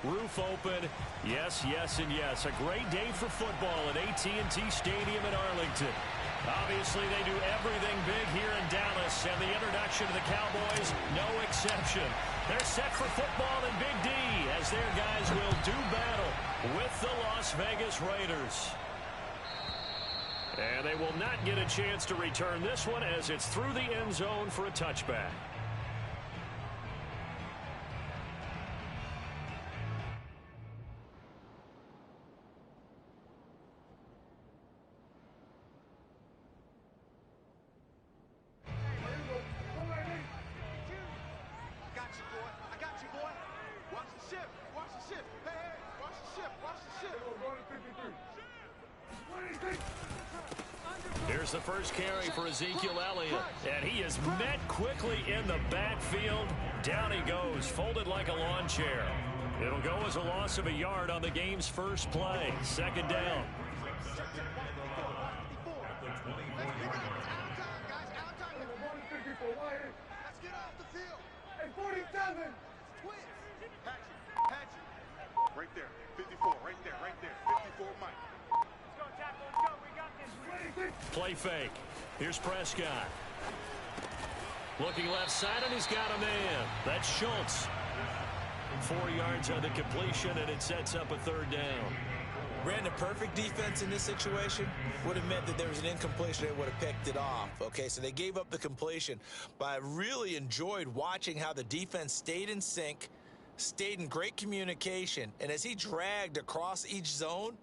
Roof open. Yes, yes, and yes. A great day for football at AT&T Stadium in Arlington. Obviously, they do everything big here in Dallas, and the introduction of the Cowboys, no exception. They're set for football in Big D as their guys will do battle with the Las Vegas Raiders. And they will not get a chance to return this one as it's through the end zone for a touchback. Here's the first carry for Ezekiel Elliott, and he is met quickly in the backfield. Down he goes, folded like a lawn chair. It'll go as a loss of a yard on the game's first play. Second down. Let's get off the field. Hey, 47. Patch it. Right there. 54. Right there. 54, Mike. Let's go. We got this. Play fake. Here's Prescott. Looking left side, and he's got a man. That's Schultz. 4 yards on the completion, and it sets up a third down. Ran the perfect defense in this situation. Would have meant that there was an incompletion. They would have picked it off. Okay, so they gave up the completion. But I really enjoyed watching how the defense stayed in sync, stayed in great communication, and as he dragged across each zone,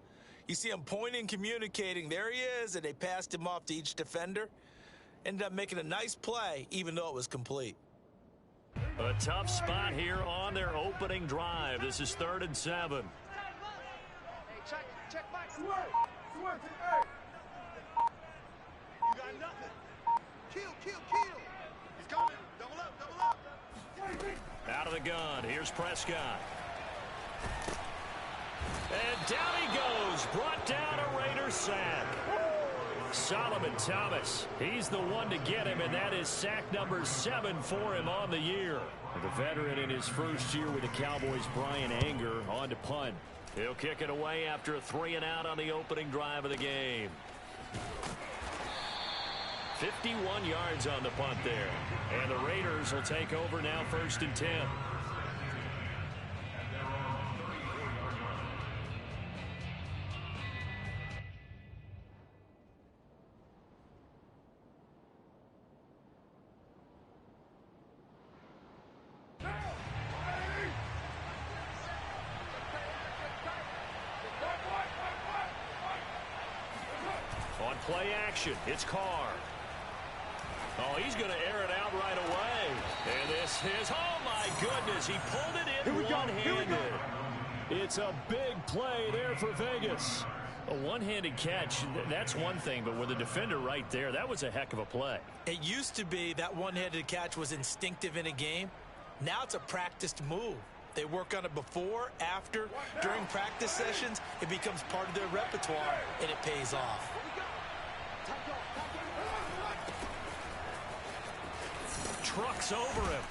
you see him pointing, communicating. There he is, and they passed him off to each defender. Ended up making a nice play, even though it was complete. A tough spot here on their opening drive. This is 3rd and 7. Hey, check Mike. You got nothing. Kill. He's coming. Double up. Out of the gun. Here's Prescott. And down he goes. Brought down a Raiders sack. Solomon Thomas. He's the one to get him, and that is sack number 7 for him on the year. The veteran in his first year with the Cowboys, Brian Anger, on to punt. He'll kick it away after a 3-and-out on the opening drive of the game. 51 yards on the punt there. And the Raiders will take over now 1st and 10. On play action, it's Carr. Oh, he's going to air it out right away. And this is, oh my goodness, he pulled it in one-handed. It's a big play there for Vegas. A one-handed catch, that's one thing, but with the defender right there, that was a heck of a play. It used to be that one-handed catch was instinctive in a game. Now it's a practiced move. They work on it before, after, during practice sessions. It becomes part of their repertoire, and it pays off. Trucks over him.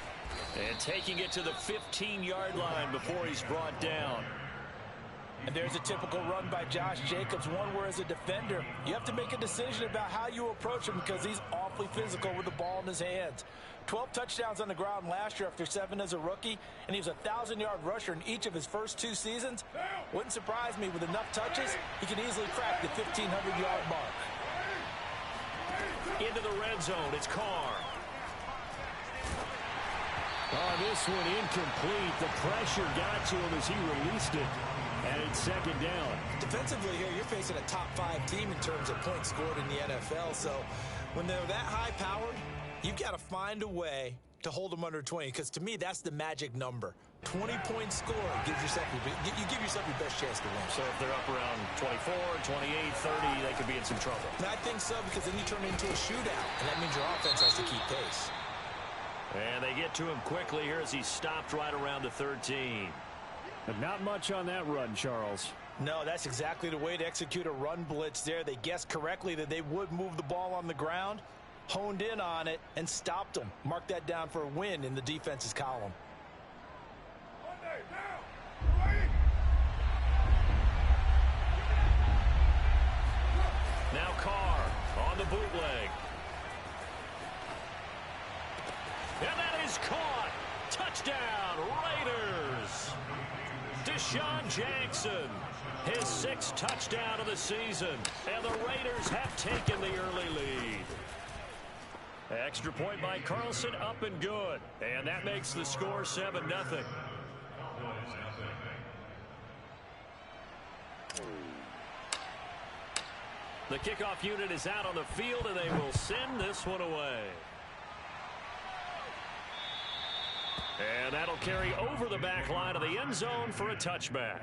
And taking it to the 15-yard line before he's brought down. And there's a typical run by Josh Jacobs, one where as a defender, you have to make a decision about how you approach him because he's awfully physical with the ball in his hands. 12 touchdowns on the ground last year after 7 as a rookie, and he was a 1,000-yard rusher in each of his first 2 seasons. Wouldn't surprise me, with enough touches, he could easily crack the 1,500-yard mark. Into the red zone, it's Carr. Oh, this one incomplete. The pressure got to him as he released it. And it's 2nd down. Defensively here, you're facing a top-5 team in terms of points scored in the NFL. So when they're that high-powered, you've got to find a way to hold them under 20. Because to me, that's the magic number. 20-point score gives yourself you give yourself your best chance to win. So if they're up around 24, 28, 30, they could be in some trouble. And I think so, because then you turn into a shootout, and that means your offense has to keep pace. And they get to him quickly here as he stopped right around the 13. But not much on that run, Charles. No, that's exactly the way to execute a run blitz there. They guessed correctly that they would move the ball on the ground, honed in on it, and stopped them. Mark that down for a win in the defense's column. Monday, now. Deshaun Jackson, his 6th touchdown of the season, and the Raiders have taken the early lead. Extra point by Carlson, up and good, and that makes the score 7-0. The kickoff unit is out on the field, and they will send this one away. And that'll carry over the back line of the end zone for a touchback.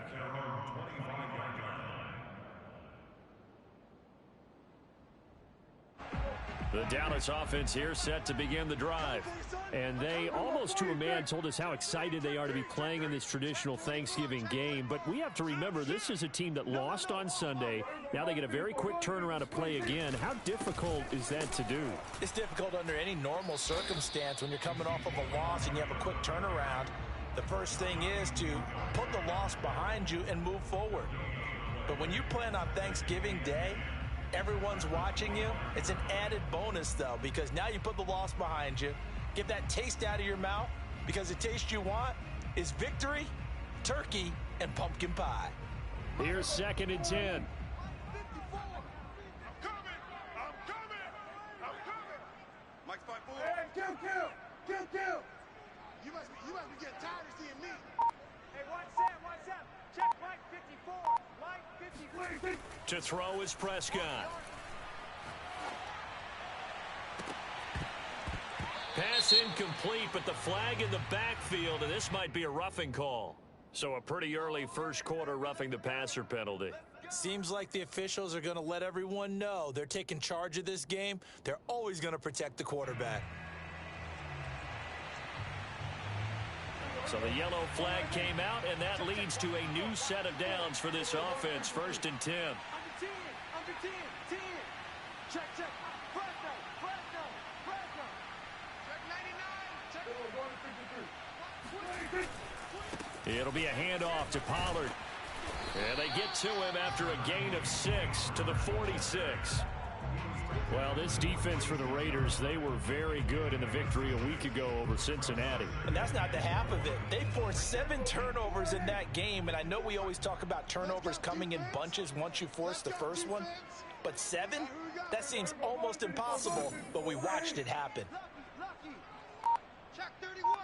The Dallas offense here set to begin the drive. And they, almost to a man, told us how excited they are to be playing in this traditional Thanksgiving game. But we have to remember, this is a team that lost on Sunday. Now they get a very quick turnaround to play again. How difficult is that to do? It's difficult under any normal circumstance when you're coming off of a loss and you have a quick turnaround. The first thing is to put the loss behind you and move forward. But when you plan on Thanksgiving Day, everyone's watching you. It's an added bonus, though, because now you put the loss behind you. Get that taste out of your mouth, because the taste you want is victory, turkey, and pumpkin pie. Here's 2nd and 10. I'm coming. Mike's 5-4. Hey, kill. You must be getting tired of seeing me. Hey, watch Sam. Check Mike 54. Mike 54. To throw is Prescott. Pass incomplete, but the flag in the backfield, and this might be a roughing call. So a pretty early first quarter roughing the passer penalty. Seems like the officials are going to let everyone know they're taking charge of this game. They're always going to protect the quarterback. So the yellow flag came out, and that leads to a new set of downs for this offense. 1st and 10. Under 10. Check. Fresno. Check 99. Check. It'll be a handoff to Pollard. And they get to him after a gain of 6 to the 46. Well, this defense for the Raiders, they were very good in the victory a week ago over Cincinnati. And that's not the half of it. They forced 7 turnovers in that game, and I know we always talk about turnovers coming in bunches once you force the first one. But 7? That seems almost impossible, but we watched it happen. Lucky. Check 31.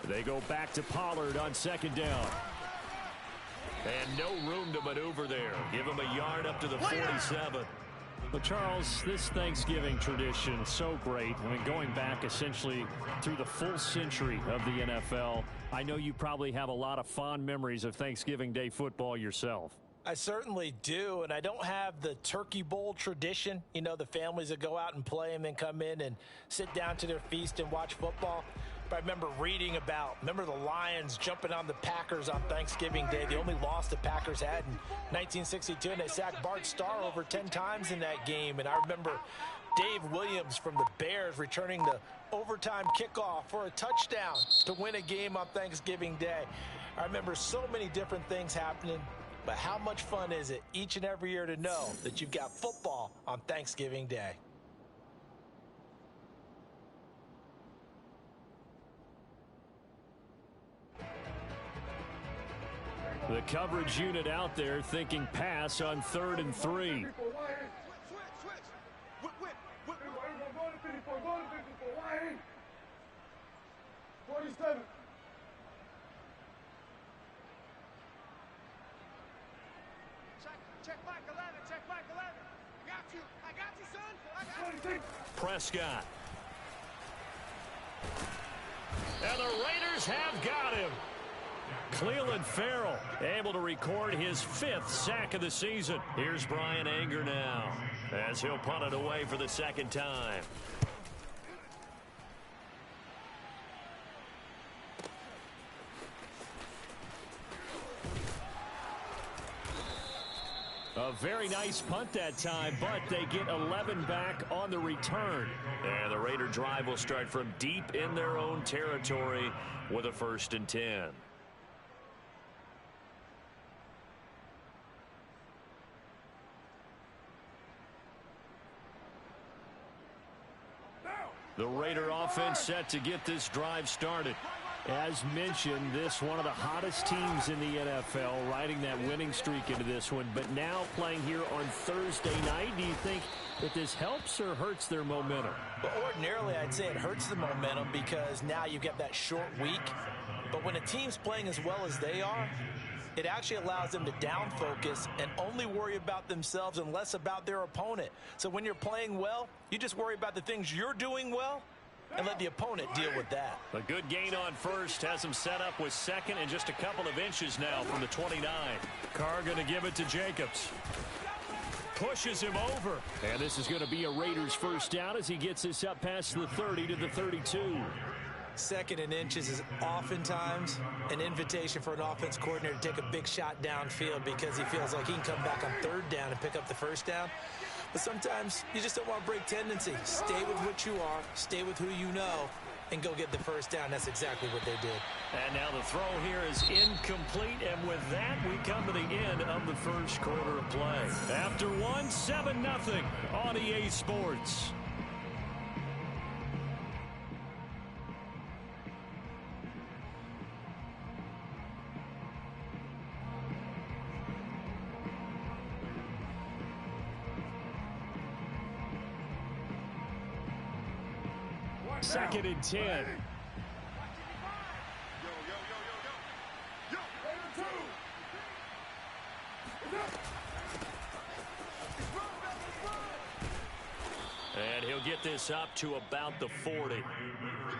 They go back to Pollard on 2nd down. And no room to maneuver there. Give him a yard up to the 47. But, Charles, this Thanksgiving tradition, so great. I mean, going back essentially through the full century of the NFL, I know you probably have a lot of fond memories of Thanksgiving Day football yourself. I certainly do, and I don't have the turkey bowl tradition. You know, the families that go out and play and then come in and sit down to their feast and watch football. But I remember reading remember the Lions jumping on the Packers on Thanksgiving Day. The only loss the Packers had in 1962, and they sacked Bart Starr over 10 times in that game. And I remember Dave Williams from the Bears returning the overtime kickoff for a touchdown to win a game on Thanksgiving Day. I remember so many different things happening, but how much fun is it each and every year to know that you've got football on Thanksgiving Day? The coverage unit out there thinking pass on 3rd and 3. Switch. Whip. 47. Check Mike 11. I got you, son. Prescott. And the Raiders have got him. Cleveland Farrell able to record his 5th sack of the season. Here's Brian Anger now as he'll punt it away for the 2nd time. A very nice punt that time, but they get 11 back on the return. And the Raider drive will start from deep in their own territory with a 1st and 10. The Raider offense set to get this drive started. As mentioned, this one of the hottest teams in the NFL, riding that winning streak into this one, but now playing here on Thursday night. Do you think that this helps or hurts their momentum? Well, ordinarily, I'd say it hurts the momentum because now you get that short week. But when a team's playing as well as they are, it actually allows them to down focus and only worry about themselves and less about their opponent. So when you're playing well, you just worry about the things you're doing well and let the opponent deal with that. A good gain on first has him set up with second and just a couple of inches now from the 29. Carr going to give it to Jacobs. Pushes him over. And this is going to be a Raiders first down as he gets this up past the 30 to the 32. Second and inches is oftentimes an invitation for an offense coordinator to take a big shot downfield because he feels like he can come back on third down and pick up the first down. But sometimes you just don't want to break tendency. Stay with what you are, stay with who you know, and go get the first down. That's exactly what they did. And now the throw here is incomplete, and with that, we come to the end of the first quarter of play. After one, 7-0 on EA Sports. Second and 10. Yo, yo, yo, yo, yo. Yo, And he'll get this up to about the 40.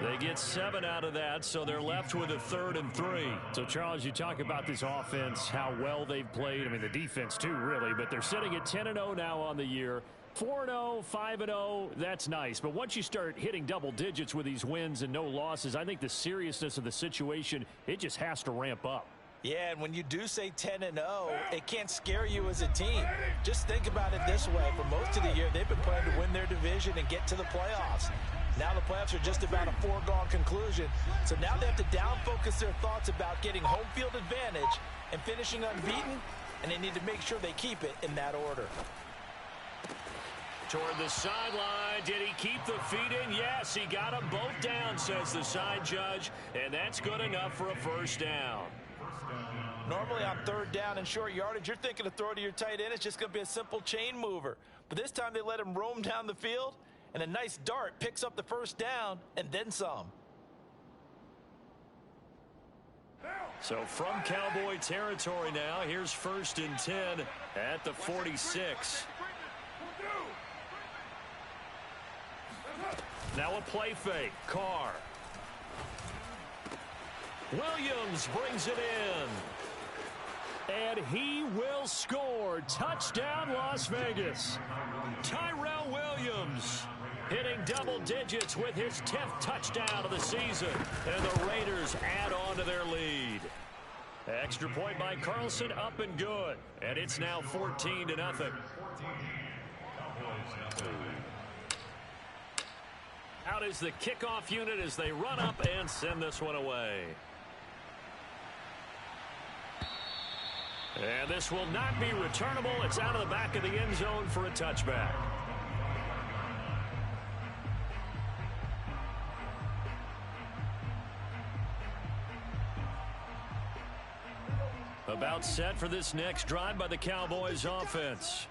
They get 7 out of that, so they're left with a 3rd and 3. So, Charles, you talk about this offense, how well they've played. I mean, the defense, too, really. But they're sitting at 10-0 now on the year. 4-0, 5-0, that's nice. But once you start hitting double digits with these wins and no losses, I think the seriousness of the situation, it just has to ramp up. Yeah, and when you do say 10-0, it can't scare you as a team. Just think about it this way. For most of the year, they've been playing to win their division and get to the playoffs. Now the playoffs are just about a foregone conclusion. So now they have to down-focus their thoughts about getting home field advantage and finishing unbeaten, and they need to make sure they keep it in that order. Toward the sideline, did he keep the feet in? Yes, he got them both down, says the side judge, and that's good enough for a first down. Normally on third down and short yardage, you're thinking to throw to your tight end. It's just going to be a simple chain mover. But this time they let him roam down the field, and a nice dart picks up the first down and then some. So from Cowboy territory now, here's 1st and 10 at the 46. Now a play fake. Carr. Williams brings it in. And he will score. Touchdown, Las Vegas. Tyrell Williams hitting double digits with his 10th touchdown of the season. And the Raiders add on to their lead. Extra point by Carlson, up and good. And it's now 14-0. Out is the kickoff unit as they run up and send this one away. And this will not be returnable. It's out of the back of the end zone for a touchback. About set for this next drive by the Cowboys offense.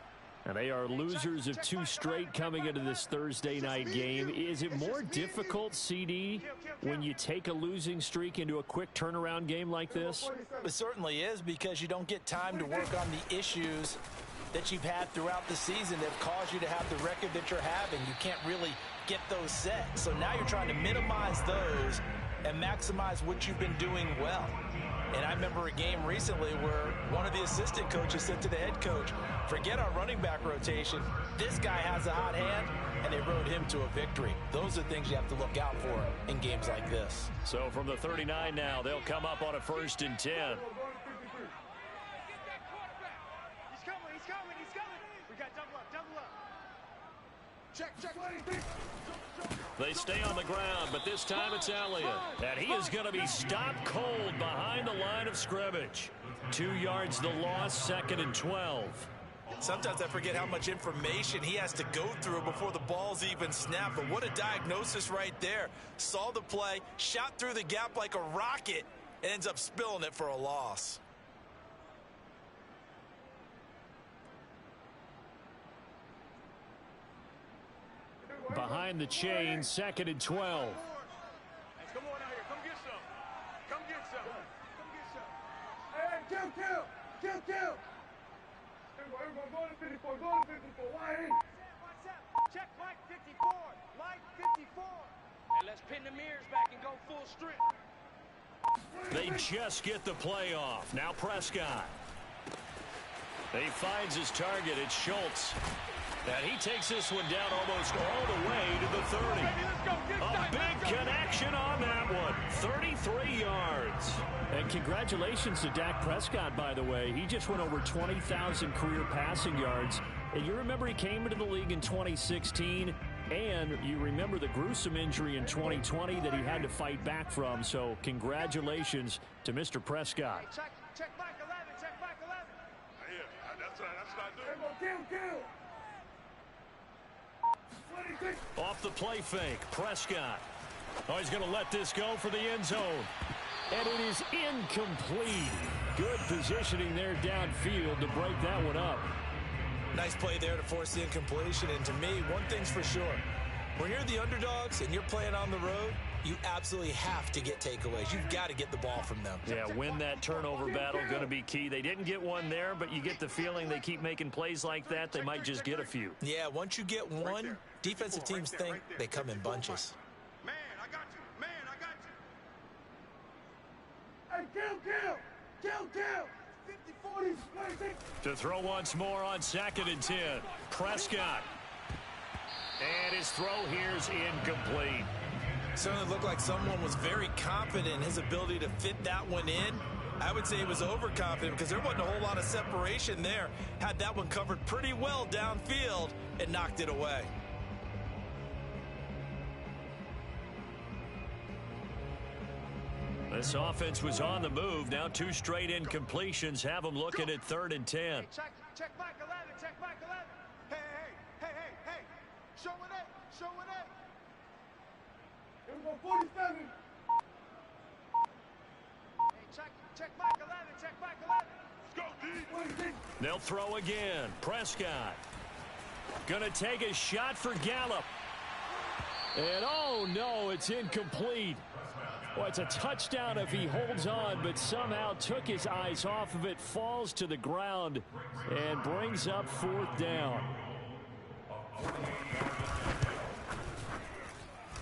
And they are losers of 2 straight coming into this Thursday night game. Is it more difficult, CD, when you take a losing streak into a quick turnaround game like this? It certainly is, because you don't get time to work on the issues that you've had throughout the season that have caused you to have the record that you're having. You can't really get those set. So now you're trying to minimize those and maximize what you've been doing well. And I remember a game recently where one of the assistant coaches said to the head coach, forget our running back rotation. This guy has a hot hand, and they rode him to a victory. Those are things you have to look out for in games like this. So from the 39 now, they'll come up on a 1st and 10. He's coming, he's coming, he's coming. We got double up, double up. Check. They stay on the ground, but this time it's Elliott. And he is going to be stopped cold behind the line of scrimmage. 2 yards the loss, 2nd and 12. Sometimes I forget how much information he has to go through before the ball's even snapped. But what a diagnosis right there. Saw the play, shot through the gap like a rocket, and ends up spilling it for a loss. Behind the chain, 2nd and 12. Come on out here. Come get some. Come get some. Come get some. Hey, kill. Everybody go to 54. Go to 54. Why ain't? What's up? Check light 54. Light 54. Hey, let's pin the mirrors back and go full strip. They just get the play off. Now Prescott. He finds his target. It's Schultz. And he takes this one down almost all the way to the 30. A big connection on that one. 33 yards. And congratulations to Dak Prescott, by the way. He just went over 20,000 career passing yards. And you remember he came into the league in 2016, and you remember the gruesome injury in 2020 that he had to fight back from. So congratulations to Mr. Prescott. Hey, check back 11. Check back 11. Yeah, that's what I do. Kill. Off the play fake, Prescott. Oh, he's going to let this go for the end zone. And it is incomplete. Good positioning there downfield to break that one up. Nice play there to force the incompletion. And to me, one thing's for sure. When you're the underdogs and you're playing on the road, you absolutely have to get takeaways. You've got to get the ball from them. Yeah, win that turnover battle, going to be key. They didn't get one there, but you get the feeling they keep making plays like that, they might just get a few. Yeah, once you get one, defensive teams think they come in bunches. Man, I got you. Man, I got you. Hey, kill. 50, 40, 26. To throw once more on 2nd and 10. Prescott. And his throw here's incomplete. Certainly looked like someone was very confident in his ability to fit that one in. I would say he was overconfident because there wasn't a whole lot of separation there. Had that one covered pretty well downfield and knocked it away. This offense was on the move. Now 2 straight incompletions have them looking at 3rd and 10. Hey, check back 11. Check back 11. Hey. Show it eight. Here we go, 47. Hey, check back 11. Check back 11. Let's go, D. They'll throw again. Prescott. Gonna take a shot for Gallup. And oh no, it's incomplete. Well, it's a touchdown if he holds on, but somehow took his eyes off of it, falls to the ground, and brings up 4th down.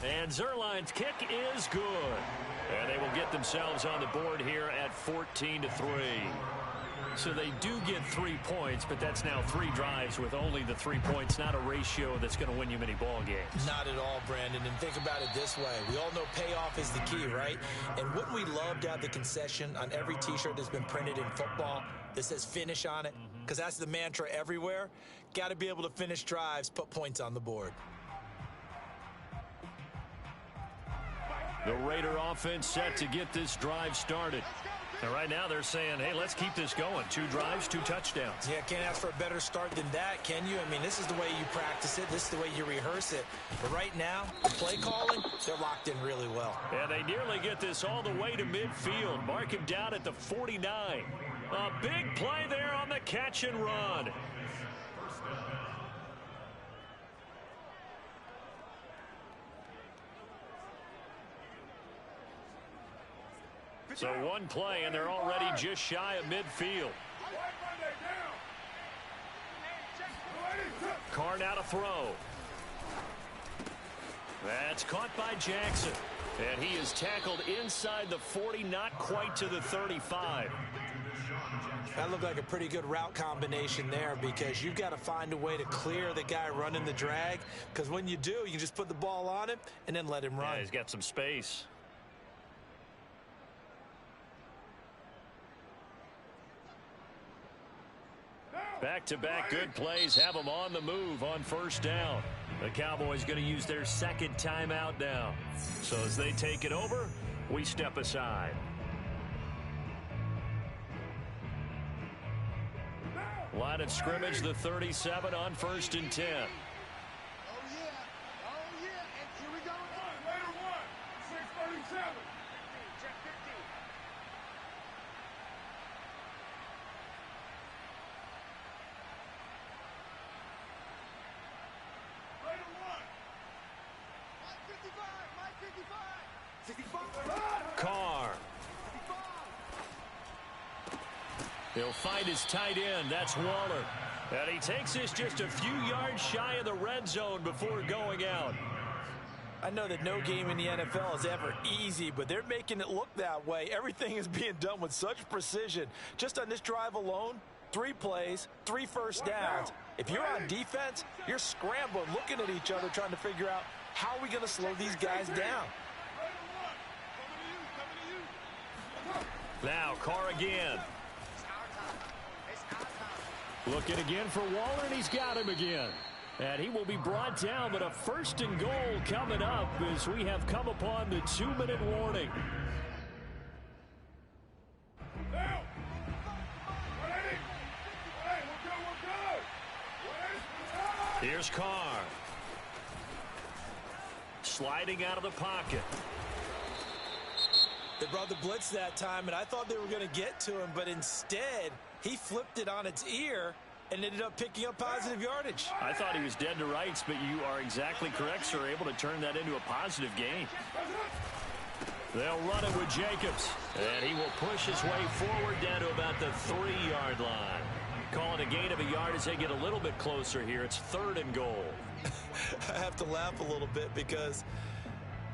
And Zerline's kick is good. And they will get themselves on the board here at 14-3. So they do get 3 points, but that's now 3 drives with only the 3 points, not a ratio that's going to win you many ball games. Not at all, Brandon. And think about it this way. We all know payoff is the key, right? And wouldn't we love to have the concession on every T-shirt that's been printed in football that says finish on it? Because that's the mantra everywhere. Got to be able to finish drives, put points on the board. The Raider offense set to get this drive started. And right now they're saying, hey, let's keep this going. 2 drives, 2 touchdowns. Yeah, can't ask for a better start than that, can you? I mean, this is the way you practice it. This is the way you rehearse it. But right now, the play calling, they're locked in really well. And they nearly get this all the way to midfield. Mark him down at the 49. A big play there on the catch and run. So 1 play, and they're already just shy of midfield. Carr now to throw. That's caught by Jackson. And he is tackled inside the 40, not quite to the 35. That looked like a pretty good route combination there because you've got to find a way to clear the guy running the drag. Because when you do, you can just put the ball on him and then let him run. Yeah, he's got some space. Back-to-back good plays have them on the move on 1st down. The Cowboys going to use their 2nd timeout now. So as they take it over, we step aside. Line of scrimmage, the 37 on 1st and 10. Oh, yeah. Oh, yeah. And here we go. Later one. 637. Check 15. Later one. Mike 55. Mike 55. 65. Carr. He'll find his tight end. That's Waller. And he takes this just a few yards shy of the red zone before going out. I know that no game in the NFL is ever easy, but they're making it look that way. Everything is being done with such precision. Just on this drive alone, 3 plays, 3 first downs. If you're on defense, you're scrambling, looking at each other, trying to figure out how are we going to slow these guys down. Now, Carr again. Looking again for Waller, and he's got him again. And he will be brought down, but a 1st and goal coming up as we have come upon the 2-minute warning. Here's Carr. Sliding out of the pocket. They brought the blitz that time, and I thought they were going to get to him, but instead, he flipped it on its ear and ended up picking up positive yardage. I thought he was dead to rights, but you are exactly correct, sir. Able to turn that into a positive gain. They'll run it with Jacobs, and he will push his way forward down to about the 3-yard line. Calling a gain of a yard as they get a little bit closer here. It's 3rd and goal. I have to laugh a little bit because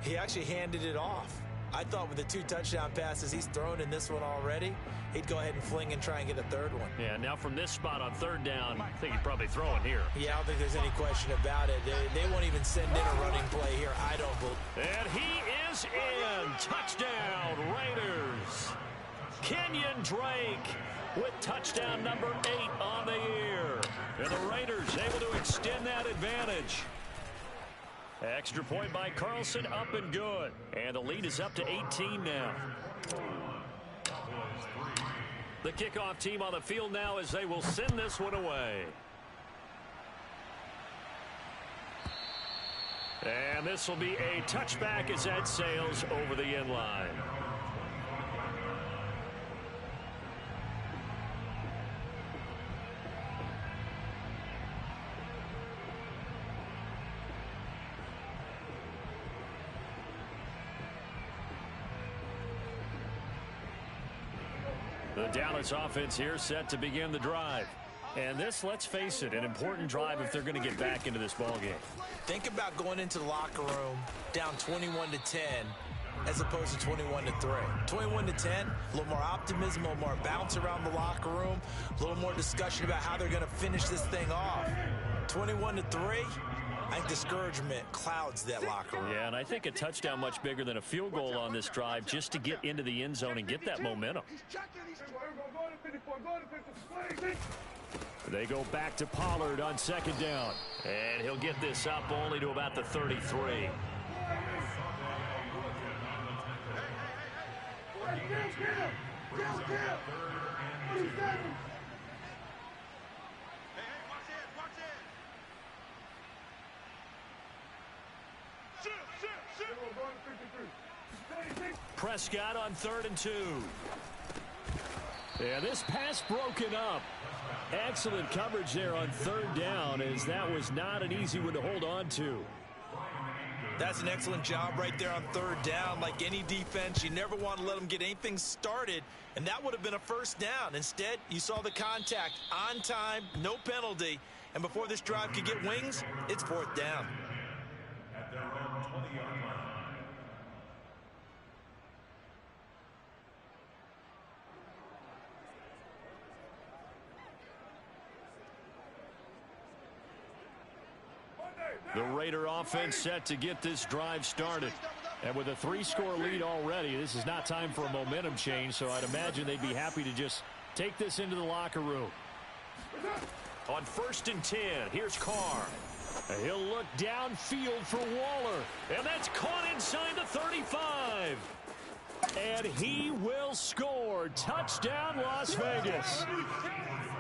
he actually handed it off. I thought with the 2 touchdown passes he's thrown in this one already, he'd go ahead and fling and try and get a 3rd one. Yeah, now from this spot on 3rd down, I think he'd probably throw it here. Yeah, I don't think there's any question about it. They won't even send in a running play here, I don't believe. And he is in. Touchdown, Raiders. Kenyon Drake with touchdown number 8 on the year. And the Raiders able to extend that advantage. Extra point by Carlson, up and good. And the lead is up to 18 now. The kickoff team on the field now as they will send this one away. And this will be a touchback as that sails over the end line. The Dallas offense here set to begin the drive. And this, let's face it, an important drive if they're going to get back into this ballgame. Think about going into the locker room down 21-10 as opposed to 21-3. 21-10, a little more optimism, a little more bounce around the locker room, a little more discussion about how they're going to finish this thing off. 21-3, I think discouragement clouds that locker room. Yeah, and I think a touchdown much bigger than a field goal on this drive just to get into the end zone and get that momentum. They go back to Pollard on 2nd down. And he'll get this up only to about the 33. Prescott on 3rd and 2. Yeah, this pass broken up. Excellent coverage there on 3rd down, as that was not an easy one to hold on to. That's an excellent job right there on 3rd down. Like any defense, you never want to let them get anything started, and that would have been a 1st down. Instead, you saw the contact on time, no penalty, and before this drive could get wings, it's 4th down. At their own 20-yard line. The Raider offense set to get this drive started. And with a 3-score lead already, this is not time for a momentum change, so I'd imagine they'd be happy to just take this into the locker room. On 1st and 10, here's Carr. He'll look downfield for Waller. And that's caught inside the 35. And he will score. score. Touchdown, Las Vegas.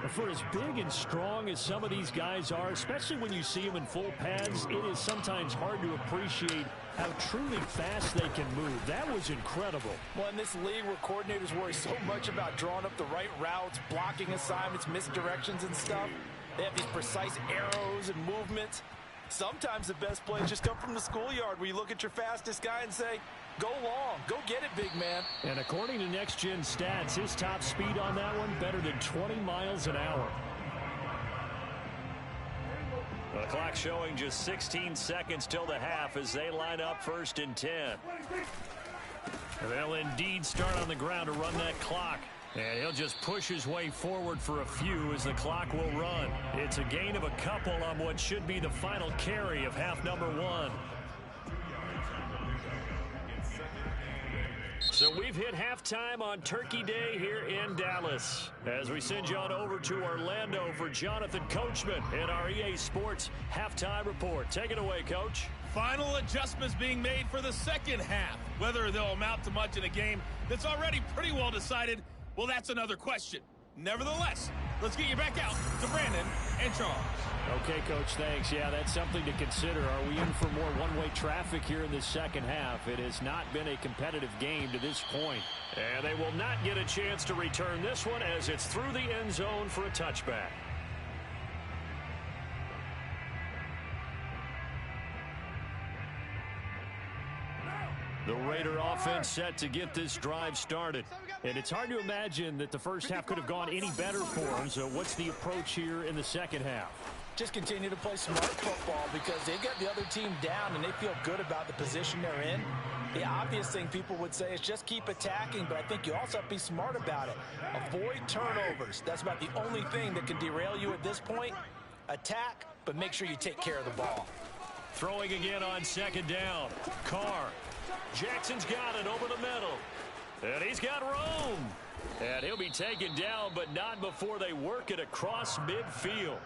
For as big and strong as some of these guys are, especially when you see them in full pads, it is sometimes hard to appreciate how truly fast they can move. That was incredible. Well, in this league where coordinators worry so much about drawing up the right routes, blocking assignments, misdirections and stuff, they have these precise arrows and movements. Sometimes the best plays just come from the schoolyard where you look at your fastest guy and say, go long, go get it, big man. And according to Next Gen Stats, his top speed on that one better than 20 miles an hour. The clock showing just 16 seconds till the half as they line up 1st and 10. They'll indeed start on the ground to run that clock. And he'll just push his way forward for a few as the clock will run. It's a gain of a couple on what should be the final carry of half number 1. So we've hit halftime on Turkey Day here in Dallas. As we send you on over to Orlando for Jonathan Coachman in our EA Sports Halftime Report. Take it away, Coach. Final adjustments being made for the second half. Whether they'll amount to much in a game that's already pretty well decided, well, that's another question. Nevertheless, let's get you back out to Brandon and Charles. Okay, Coach, thanks. Yeah, that's something to consider. Are we in for more one-way traffic here in this second half? It has not been a competitive game to this point. And they will not get a chance to return this one as it's through the end zone for a touchback. The Raider offense set to get this drive started. And it's hard to imagine that the first half could have gone any better for them. So what's the approach here in the second half? Just continue to play smart football because they've got the other team down and they feel good about the position they're in. The obvious thing people would say is just keep attacking, but I think you also have to be smart about it. Avoid turnovers. That's about the only thing that can derail you at this point. Attack, but make sure you take care of the ball. Throwing again on 2nd down. Carr. Jackson's got it over the middle. And he's got room. And he'll be taken down, but not before they work it across midfield.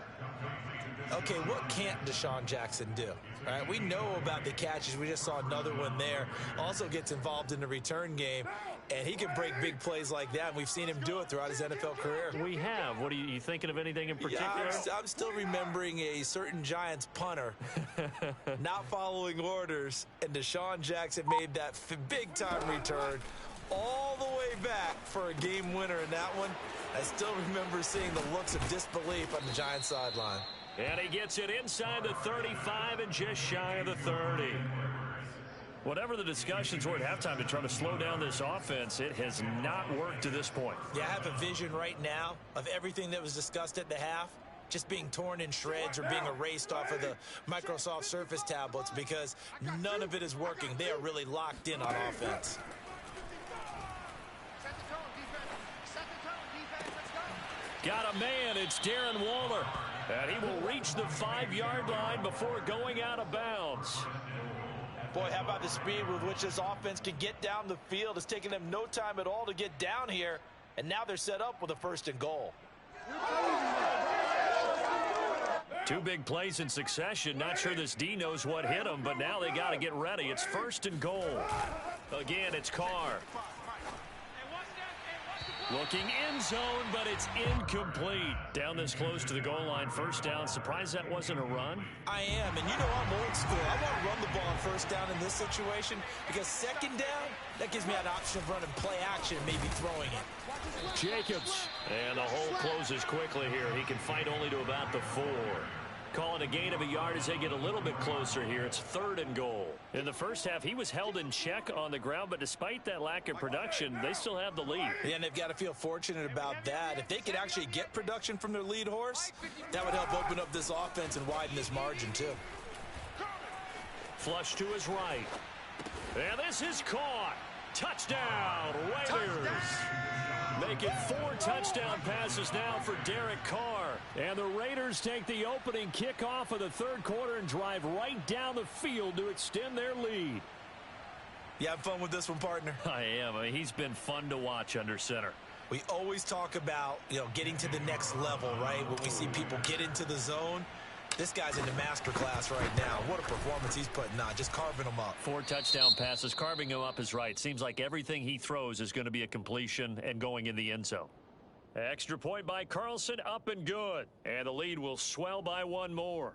Okay, what can't Deshaun Jackson do? All right, we know about the catches. We just saw another one there. Also gets involved in the return game, and he can break big plays like that. And we've seen him do it throughout his NFL career. We have. What are you thinking of anything in particular? Yeah, I'm still remembering a certain Giants punter not following orders, and Deshaun Jackson made that big-time return all the way back for a game winner in that one. I still remember seeing the looks of disbelief on the Giants sideline. And he gets it inside the 35 and just shy of the 30. Whatever the discussions were at halftime to try to slow down this offense, it has not worked to this point. Yeah, I have a vision right now of everything that was discussed at the half just being torn in shreds or being erased off of the Microsoft Surface tablets because none of it is working. They are really locked in on offense. Got a man. It's Darren Waller. And he will reach the 5-yard line before going out of bounds. Boy, how about the speed with which this offense can get down the field? It's taken them no time at all to get down here. And now they're set up with a 1st and goal. 2 big plays in succession. Not sure this D knows what hit him, but now they got to get ready. It's 1st and goal. Again, it's Carr. Looking in zone, but it's incomplete. Down this close to the goal line, 1st down. Surprised that wasn't a run? I am, and you know I'm old school. I want to run the ball on 1st down in this situation because 2nd down, that gives me an option of running play action and maybe throwing it. Jacobs. And the hole closes quickly here. He can fight only to about the 4. Calling a gain of a yard as they get a little bit closer here. It's 3rd and goal. In the first half, he was held in check on the ground, but despite that lack of production, they still have the lead. Yeah, and they've got to feel fortunate about that. If they could actually get production from their lead horse, that would help open up this offense and widen this margin, too. Flush to his right. And this is caught. Touchdown, Raiders. Make it 4 touchdown passes now for Derek Carr. And the Raiders take the opening kickoff of the 3rd quarter and drive right down the field to extend their lead. You have fun with this one, partner? I am. I mean, he's been fun to watch under center. We always talk about, getting to the next level, right? When we see people get into the zone, This guy's in the master class right now. What a performance he's putting on, just carving them up. 4 touchdown passes. Carving him up is right. Seems like everything he throws is going to be a completion and going in the end zone. Extra point by Carlson, up and good. And the lead will swell by 1 more.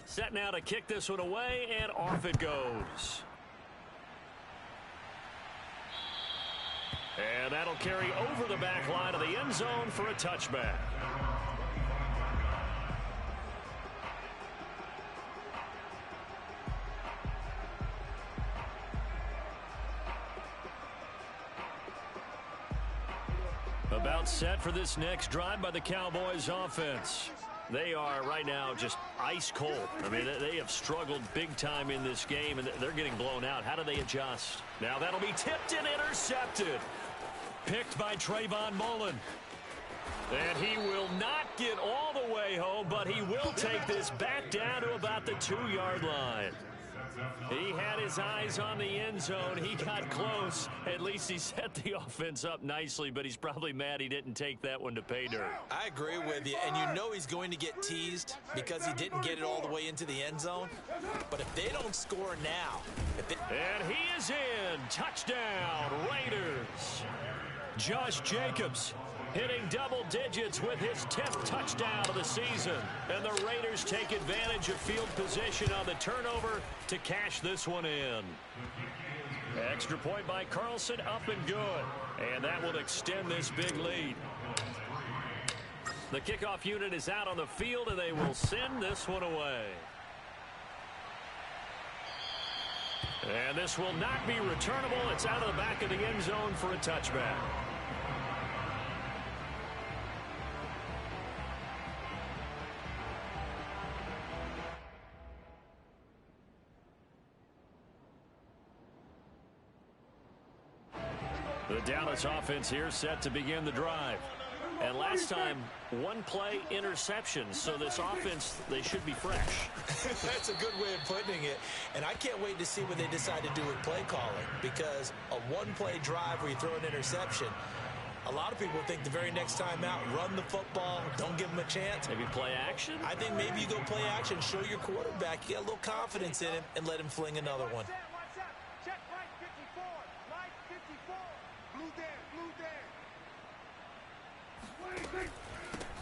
Set now to kick this one away, and off it goes. And that'll carry over the back line of the end zone for a touchback. About set for this next drive by the Cowboys offense. They are right now just ice cold. I mean, they have struggled big time in this game, and they're getting blown out. How do they adjust? Now that'll be tipped and intercepted. Picked by Trayvon Mullen. And he will not get all the way home, but he will take this back down to about the 2-yard line. He had his eyes on the end zone. He got close. At least he set the offense up nicely, but he's probably mad he didn't take that one to pay dirt. I agree with you, and you know he's going to get teased because he didn't get it all the way into the end zone. But if they don't score now... And he is in. Touchdown, Raiders. Josh Jacobs hitting double digits with his 10th touchdown of the season. And the Raiders take advantage of field position on the turnover to cash this one in. Extra point by Carlson, up and good. And that will extend this big lead. The kickoff unit is out on the field, and they will send this one away. And this will not be returnable. It's out of the back of the end zone for a touchback. The Dallas offense here set to begin the drive. And last time, 1 play interception. So this offense, they should be fresh. That's a good way of putting it. And I can't wait to see what they decide to do with play calling. Because a 1-play drive where you throw an interception, a lot of people think the very next time out, run the football, don't give them a chance. Maybe play action? I think maybe you go play action, show your quarterback, you get a little confidence in him, and let him fling another one. Check right 54. Right 54. Blue Dan.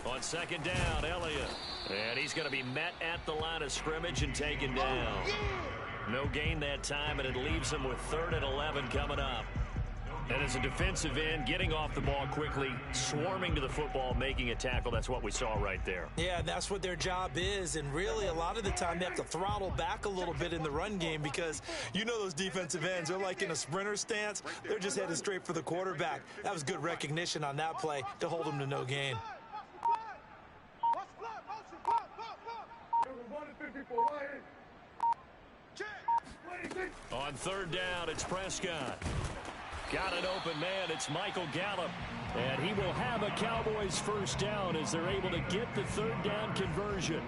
On second down, Elliott. And he's going to be met at the line of scrimmage and taken down. No gain that time, and it leaves him with 3rd and 11 coming up. And as a defensive end, getting off the ball quickly, swarming to the football, making a tackle, that's what we saw right there. Yeah, that's what their job is. And really, a lot of the time, they have to throttle back a little bit in the run game because you know those defensive ends, they're like in a sprinter stance. They're just headed straight for the quarterback. That was good recognition on that play to hold them to no gain. On 3rd down, it's Prescott. Got an open man. It's Michael Gallup. And he will have a Cowboys first down as they're able to get the 3rd down conversion.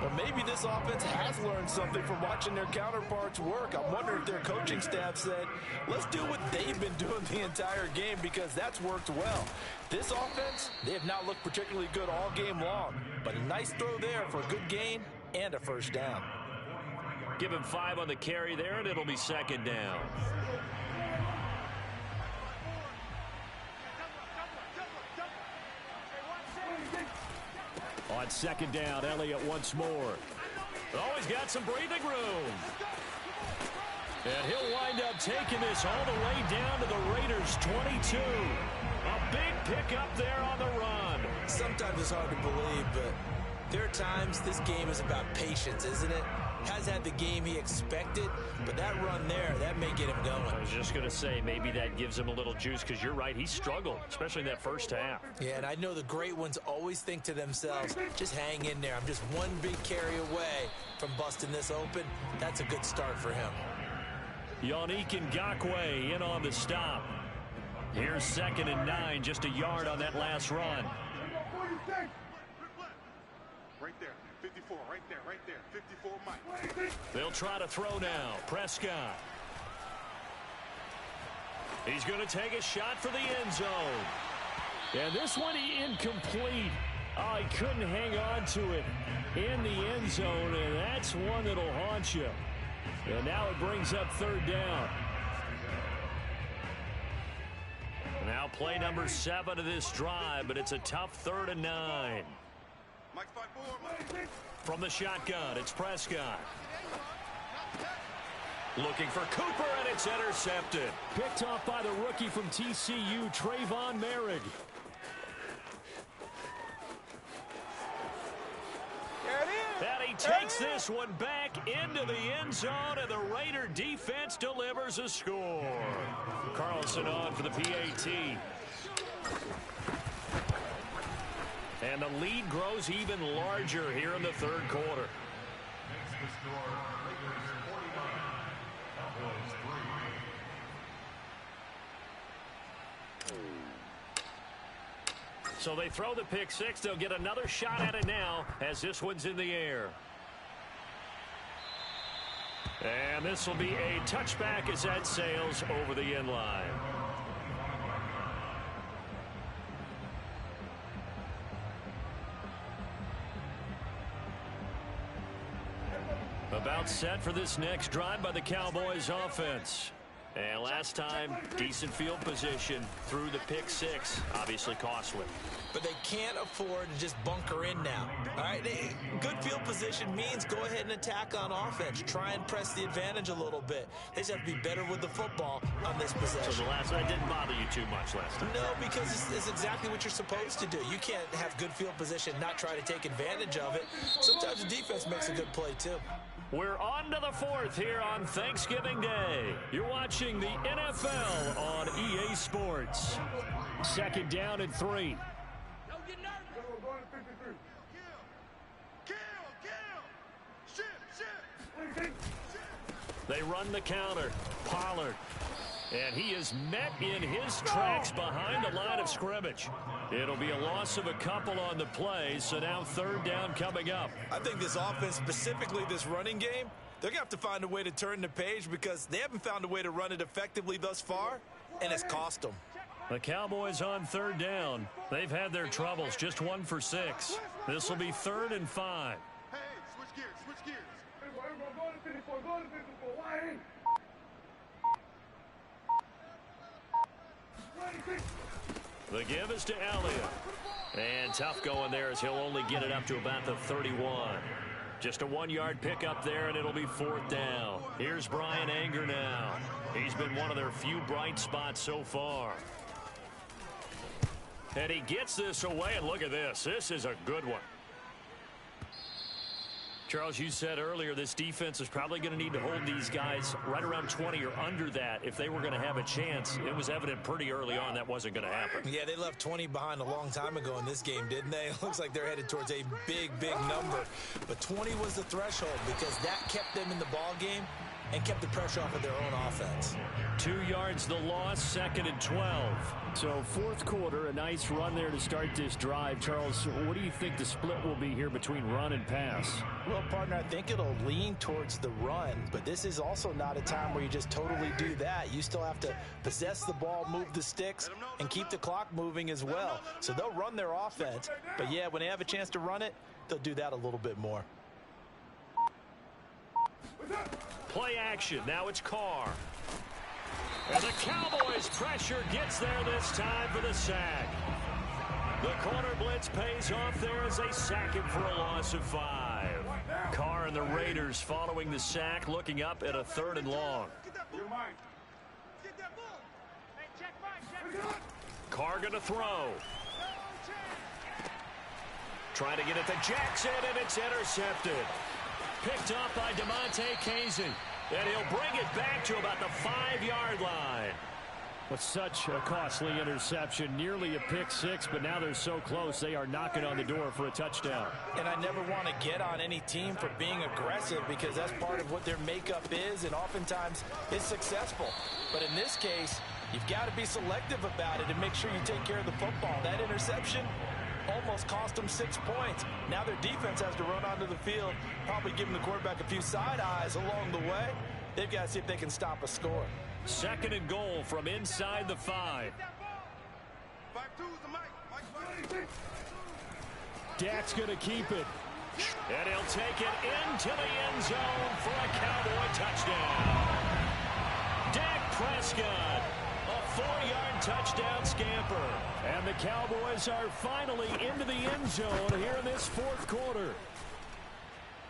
Well, maybe this offense has learned something from watching their counterparts work. I'm wondering if their coaching staff said, let's do what they've been doing the entire game because that's worked well. This offense, they have not looked particularly good all game long. But a nice throw there for a good gain and a first down. Give him 5 on the carry there, and it'll be 2nd down. On 2nd down, Elliott once more. Oh, he's got some breathing room. And he'll wind up taking this all the way down to the Raiders' 22. A big pickup there on the run. Sometimes it's hard to believe, but there are times this game is about patience, isn't it? Has had the game he expected, but that run there, that may get him going. I was just going to say, maybe that gives him a little juice because you're right, he struggled, especially in that first half. Yeah, and I know the great ones always think to themselves, just hang in there. I'm just one big carry away from busting this open. That's a good start for him. Yannick Ngakoue in on the stop. Here's 2nd and 9, just a yard on that last run. Right there, 54, right there, 54, Mike. They'll try to throw now. Prescott. He's going to take a shot for the end zone. And this one incomplete. Oh, he couldn't hang on to it in the end zone, and that's one that'll haunt you. And now it brings up third down. Now play number 7 of this drive, but it's a tough 3rd and 9. From the shotgun, it's Prescott. Looking for Cooper, and it's intercepted. Picked off by the rookie from TCU, Trayvon Merrick. And he takes this one back into the end zone, and the Raider defense delivers a score. Carlson on for the PAT. And the lead grows even larger here in the 3rd quarter. So they throw the pick 6. They'll get another shot at it now as this one's in the air. And this will be a touchback as that sails over the end line. About set for this next drive by the Cowboys offense. And last time, decent field position through the pick 6, obviously costly. But they can't afford to just bunker in now. All right, good field position means go ahead and attack on offense. Try and press the advantage a little bit. They just have to be better with the football on this possession. So the last night didn't bother you too much last time? No, because it's exactly what you're supposed to do. You can't have good field position, not try to take advantage of it. Sometimes the defense makes a good play, too. We're on to the 4th here on Thanksgiving Day. You're watching the NFL on EA Sports. 2nd down and 3. Don't get nervous. We're going to 53. Kill. They run the counter. Pollard. And he is met in his tracks behind the line of scrimmage. It'll be a loss of a couple on the play, so now 3rd down coming up. I think this offense, specifically this running game, they're going to have to find a way to turn the page because they haven't found a way to run it effectively thus far, and it's cost them. The Cowboys on 3rd down. They've had their troubles, just 1 for 6. This will be 3rd and 5. Hey, switch gears, switch gears. Everyone go to 54, go to 54. Why ain't? The give is to Elliott. And tough going there as he'll only get it up to about the 31. Just a 1-yard pickup there, and it'll be 4th down. Here's Brian Anger now. He's been one of their few bright spots so far. And he gets this away, and look at this. This is a good one. Charles, you said earlier this defense is probably going to need to hold these guys right around 20 or under that if they were going to have a chance. It was evident pretty early on that wasn't going to happen. Yeah, they left 20 behind a long time ago in this game, didn't they? It looks like they're headed towards a big, big number. But 20 was the threshold because that kept them in the ball game and kept the pressure off of their own offense. 2 yards the loss, 2nd and 12. So 4th quarter, a nice run there to start this drive. Charles, what do you think the split will be here between run and pass? Well, partner, I think it'll lean towards the run, but this is also not a time where you just totally do that. You still have to possess the ball, move the sticks, and keep the clock moving as well. So they'll run their offense, but yeah, when they have a chance to run it, they'll do that a little bit more. Play action. Now it's Carr. And the Cowboys pressure gets there this time for the sack. The corner blitz pays off there as they sack him for a loss of 5. Carr and the Raiders following the sack, looking up at a 3rd and long. Carr going to throw. Trying to get it to Jackson, and it's intercepted. Picked off by DeMonte Kazin. And he'll bring it back to about the 5-yard line. With such a costly interception, nearly a pick 6, but now they're so close they are knocking on the door for a touchdown. And I never want to get on any team for being aggressive because that's part of what their makeup is, and oftentimes it's successful. But in this case, you've got to be selective about it and make sure you take care of the football. That interception almost cost them 6 points. Now their defense has to run onto the field, probably giving the quarterback a few side eyes along the way. They've got to see if they can stop a score. Second and goal from inside the 5. 5-2's the mic. Dak's going to keep it. And he'll take it into the end zone for a Cowboy touchdown. Dak Prescott, a 4-yard touchdown scamper. And the Cowboys are finally into the end zone here in this fourth quarter.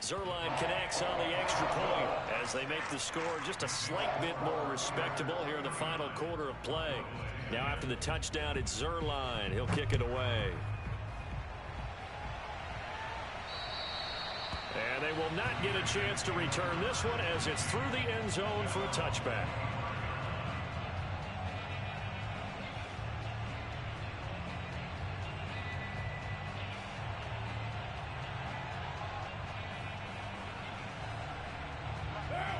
Zuerlein connects on the extra point as they make the score just a slight bit more respectable here in the final quarter of play. Now after the touchdown, it's Zuerlein. He'll kick it away. And they will not get a chance to return this one as it's through the end zone for a touchback.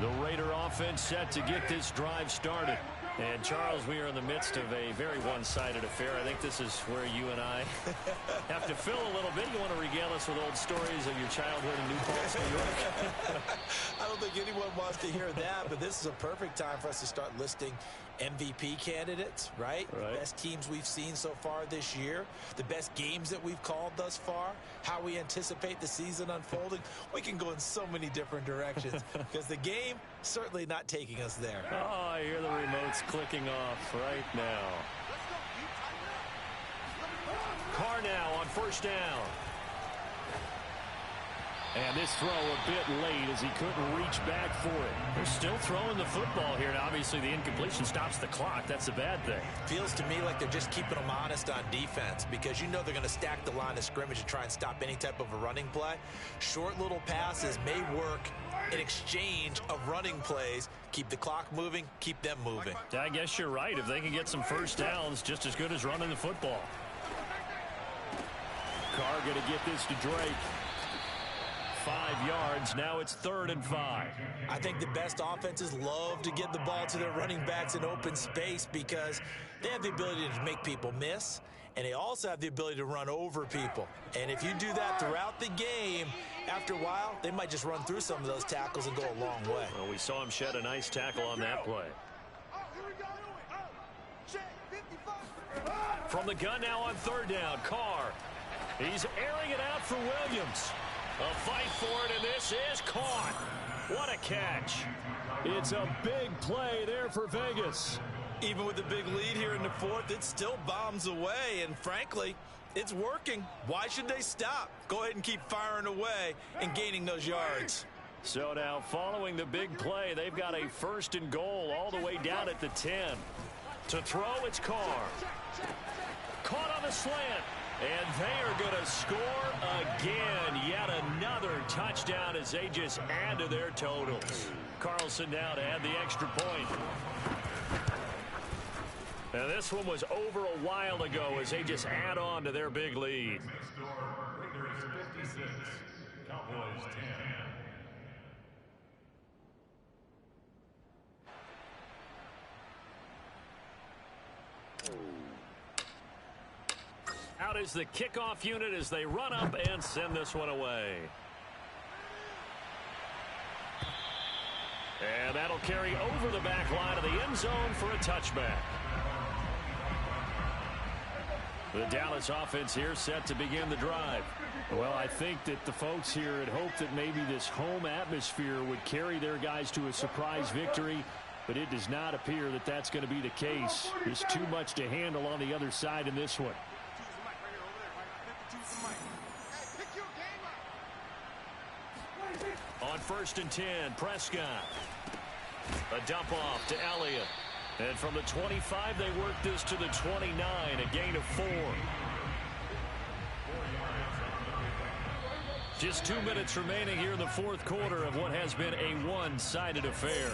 The Raider offense set to get this drive started. And, Charles, we are in the midst of a very one-sided affair. I think this is where you and I have to fill a little bit. You want to regale us with old stories of your childhood in New Paltz, New York? I don't think anyone wants to hear that, but this is a perfect time for us to start listing MVP candidates, right? The best teams we've seen so far this year, the best games that we've called thus far, how we anticipate the season unfolding. We can go in so many different directions because the game certainly not taking us there. Oh, I hear the remotes clicking off right now. Carr now on first down. And this throw a bit late as he couldn't reach back for it. They're still throwing the football here, and obviously the incompletion stops the clock. That's a bad thing. Feels to me like they're just keeping them honest on defense because you know they're going to stack the line of scrimmage to try and stop any type of a running play. Short little passes may work in exchange of running plays. Keep the clock moving, keep them moving. I guess you're right. If they can get some first downs, just as good as running the football. Carr going to get this to Drake. 5 yards. Now it's 3rd and 5. I think the best offenses love to get the ball to their running backs in open space because they have the ability to make people miss, and they also have the ability to run over people. And if you do that throughout the game, after a while, they might just run through some of those tackles and go a long way. Well, we saw him shed a nice tackle on that play. From the gun now on 3rd down, Carr. He's airing it out for Williams. A fight for it, and this is caught. What a catch. It's a big play there for Vegas. Even with the big lead here in the 4th, it still bombs away, and frankly, it's working. Why should they stop? Go ahead and keep firing away and gaining those yards. So now, following the big play, they've got a 1st and goal all the way down at the 10. To throw, it's Carr. Caught on the slant. And they are going to score again. Yet another touchdown as they just add to their totals. Carlson now to add the extra point. Now this one was over a while ago as they just add on to their big lead. Raiders 56, Cowboys 10. Out is the kickoff unit as they run up and send this one away. And that'll carry over the back line of the end zone for a touchback. The Dallas offense here set to begin the drive. Well, I think that the folks here had hoped that maybe this home atmosphere would carry their guys to a surprise victory, but it does not appear that that's going to be the case. There's too much to handle on the other side in this one. On 1st and 10, Prescott. A dump off to Elliott. And from the 25, they work this to the 29, a gain of 4. Just 2 minutes remaining here in the 4th quarter of what has been a one-sided affair.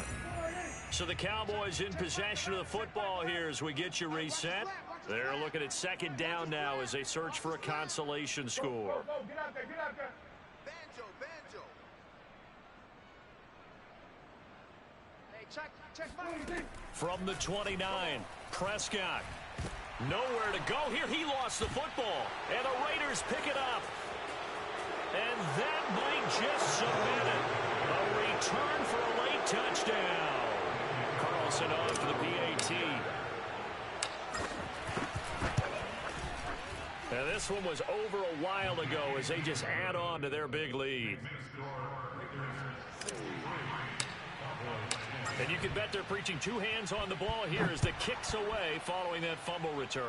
So the Cowboys in possession of the football here as we get you reset. They're looking at 2nd down now as they search for a consolation score. Get out there, get out there. Banjo. From the 29, Prescott. Nowhere to go here. He lost the football. And the Raiders pick it up. And that might just submit it. A return for a late touchdown. Carl Wilson off for the PAT. And this one was over a while ago as they just add on to their big lead. And you can bet they're preaching two hands on the ball here as the kick's away following that fumble return.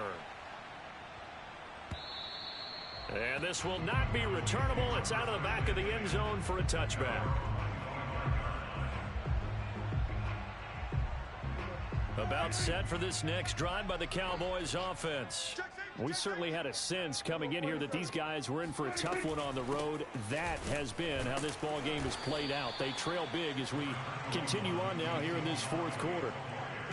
And this will not be returnable. It's out of the back of the end zone for a touchback. About set for this next drive by the Cowboys offense. We certainly had a sense coming in here that these guys were in for a tough one on the road. That has been how this ball game has played out. They trail big as we continue on now here in this fourth quarter.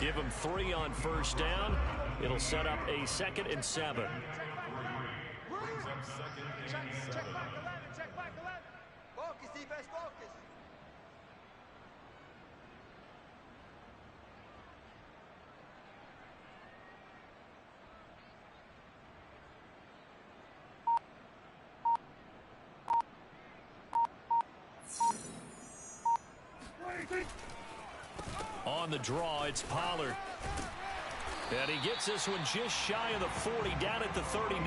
Give them 3 on first down. It'll set up a 2nd and 7. Check back 11, check back 11. Focus, defense, focus. On the draw, it's Pollard. And he gets this one just shy of the 40, down at the 39.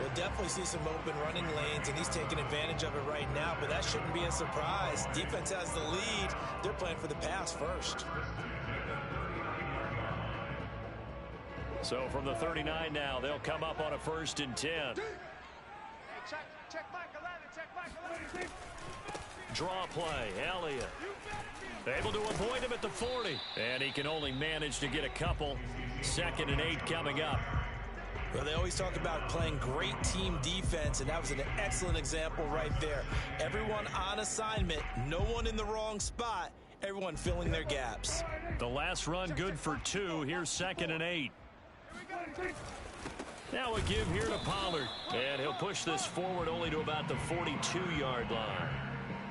We'll definitely see some open running lanes, and he's taking advantage of it right now, but that shouldn't be a surprise. Defense has the lead. They're playing for the pass first. So from the 39 now, they'll come up on a 1st and 10. Hey, check back 11, check back 11. Draw play, Elliott. Able to avoid him at the 40. And he can only manage to get a couple. 2nd and 8 coming up. Well, they always talk about playing great team defense, and that was an excellent example right there. Everyone on assignment, no one in the wrong spot, everyone filling their gaps. The last run good for 2. Here's 2nd and 8. Now a give here to Pollard. And he'll push this forward only to about the 42-yard line.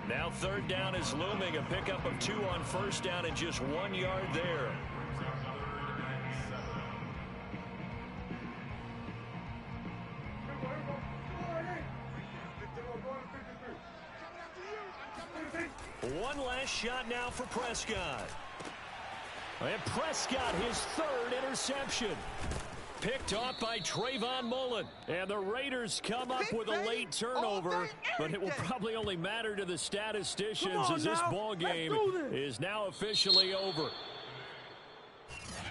Now 3rd down is looming. A pickup of 2 on first down and just 1 yard there. One last shot now for Prescott. And Prescott, his 3rd interception. Picked off by Trayvon Mullen. And the Raiders come up with a late turnover, but it will probably only matter to the statisticians as this ball game is now officially over.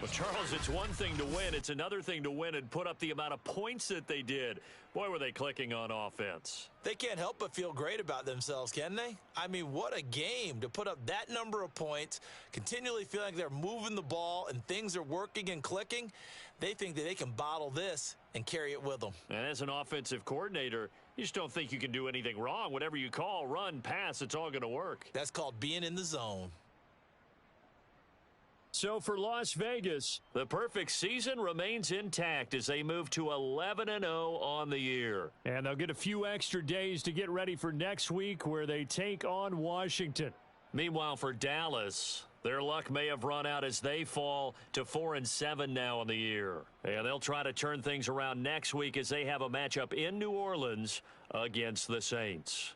Well, Charles, it's one thing to win. It's another thing to win and put up the amount of points that they did. Boy, were they clicking on offense. They can't help but feel great about themselves, can they? I mean, what a game to put up that number of points, continually feeling like they're moving the ball and things are working and clicking. They think that they can bottle this and carry it with them. And as an offensive coordinator, you just don't think you can do anything wrong. Whatever you call, run, pass, it's all going to work. That's called being in the zone. So for Las Vegas, the perfect season remains intact as they move to 11-0 on the year. And they'll get a few extra days to get ready for next week where they take on Washington. Meanwhile, for Dallas, their luck may have run out as they fall to 4-7 now on the year. And they'll try to turn things around next week as they have a matchup in New Orleans against the Saints.